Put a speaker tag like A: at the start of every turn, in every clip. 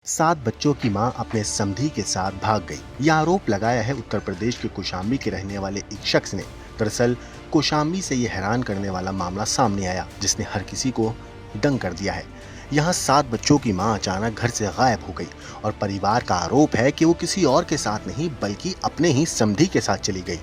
A: 7 बच्चों की मां अपने समधी के साथ भाग गई। यह आरोप लगाया है उत्तर प्रदेश के कौशाम्बी के रहने वाले एक शख्स ने। दरअसल कौशाम्बी से यह हैरान करने वाला मामला सामने आया जिसने हर किसी को दंग कर दिया है। यहाँ 7 बच्चों की मां अचानक घर से गायब हो गई और परिवार का आरोप है कि वो किसी और के साथ नहीं बल्कि अपने ही समधी के साथ चली गई।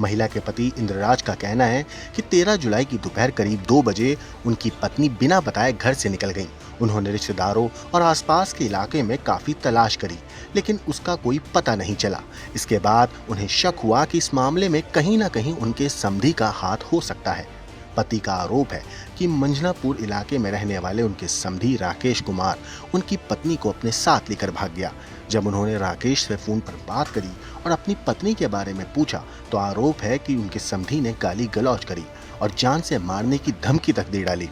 A: महिला के पति इंद्रराज का कहना है कि 13 जुलाई की दोपहर करीब 2 बजे उनकी पत्नी बिना बताए घर से निकल गई। उन्होंने रिश्तेदारों और आसपास के इलाके में काफी तलाश करी, लेकिन उसका कोई पता नहीं चला। इसके बाद उन्हें शक हुआ कि इस मामले में कहीं ना कहीं उनके समधी का हाथ हो सकता है। पति का आरोप है कि मंझलापुर इलाके में रहने वाले उनके समधी राकेश कुमार उनकी पत्नी को अपने साथ लेकर भाग गया। जब उन्होंने राकेश से फोन पर बात करी और अपनी पत्नी के बारे में पूछा तो आरोप है कि उनके समधी ने गाली गलौज करी और जान से मारने की धमकी तक दे डाली।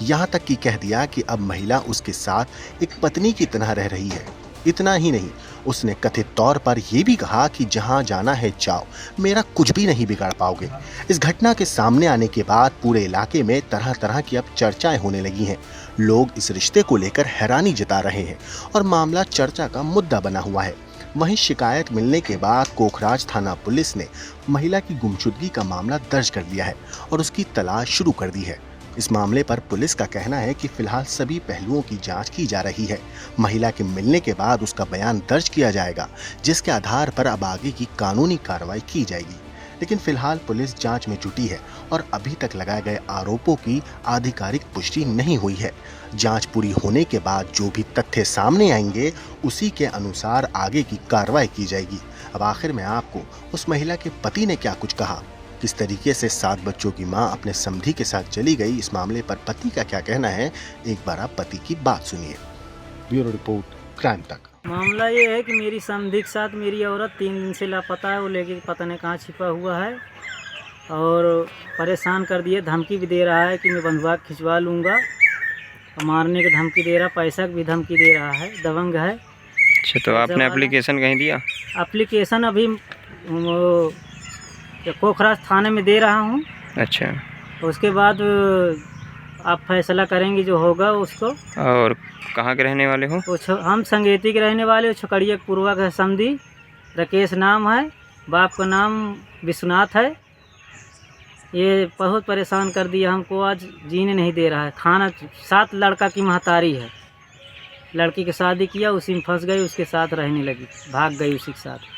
A: यहाँ तक कि कह दिया कि अब महिला उसके साथ एक पत्नी की तरह रह रही है। इतना ही नहीं, उसने कथित तौर पर यह भी कहा कि जहां जाना है जाओ, मेरा कुछ भी नहीं बिगाड़ पाओगे। इस घटना के सामने आने के बाद पूरे इलाके में तरह तरह की अब चर्चाएं होने लगी हैं। लोग इस रिश्ते को लेकर हैरानी जता रहे हैं और मामला चर्चा का मुद्दा बना हुआ है। वहीं शिकायत मिलने के बाद कोखराज थाना पुलिस ने महिला की गुमशुदगी का मामला दर्ज कर लिया है और उसकी तलाश शुरू कर दी है। इस मामले पर पुलिस का कहना है कि फिलहाल सभी पहलुओं की जांच की जा रही है। महिला के मिलने के बाद उसका बयान दर्ज किया जाएगा, जिसके आधार पर अब आगे की कानूनी कार्रवाई की जाएगी। लेकिन फिलहाल पुलिस जांच में जुटी है और अभी तक लगाए गए आरोपों की आधिकारिक पुष्टि नहीं हुई है। जांच पूरी होने के बाद जो भी तथ्य सामने आएंगे उसी के अनुसार आगे की कार्रवाई की जाएगी। अब आखिर में आपको उस महिला के पति ने क्या कुछ कहा, किस तरीके से 7 बच्चों की मां अपने समधी के साथ चली गई, इस मामले पर पति का क्या कहना है, एक बार आप पति की बात सुनिए। ब्यूरो रिपोर्ट, क्राइम तक।
B: मामला ये है कि मेरी समधी के साथ मेरी औरत 3 दिन से लापता है। वो लेके पता नहीं कहाँ छिपा हुआ है और परेशान कर दिए। धमकी भी दे रहा है कि मैं बंधुआ खिंचवा लूँगा, मारने की धमकी दे रहा, पैसा की भी धमकी दे रहा है। दबंग है।
C: अच्छा, तो आपने एप्लीकेशन कहीं दिया?
B: एप्लीकेशन अभी कोखराज थाने में दे रहा हूँ।
C: अच्छा,
B: उसके बाद आप फैसला करेंगे जो होगा उसको।
C: और कहाँ के रहने वाले हो?
B: हम संगेती के रहने वाले, छकड़िया पूर्वा का समधी राकेश नाम है। बाप का नाम विश्वनाथ है। ये बहुत परेशान कर दिया हमको, आज जीने नहीं दे रहा है। खाना 7 लड़का की महतारी है। लड़की की शादी किया, उसी में फंस गई, उसके साथ रहने लगी, भाग गई उसी के साथ।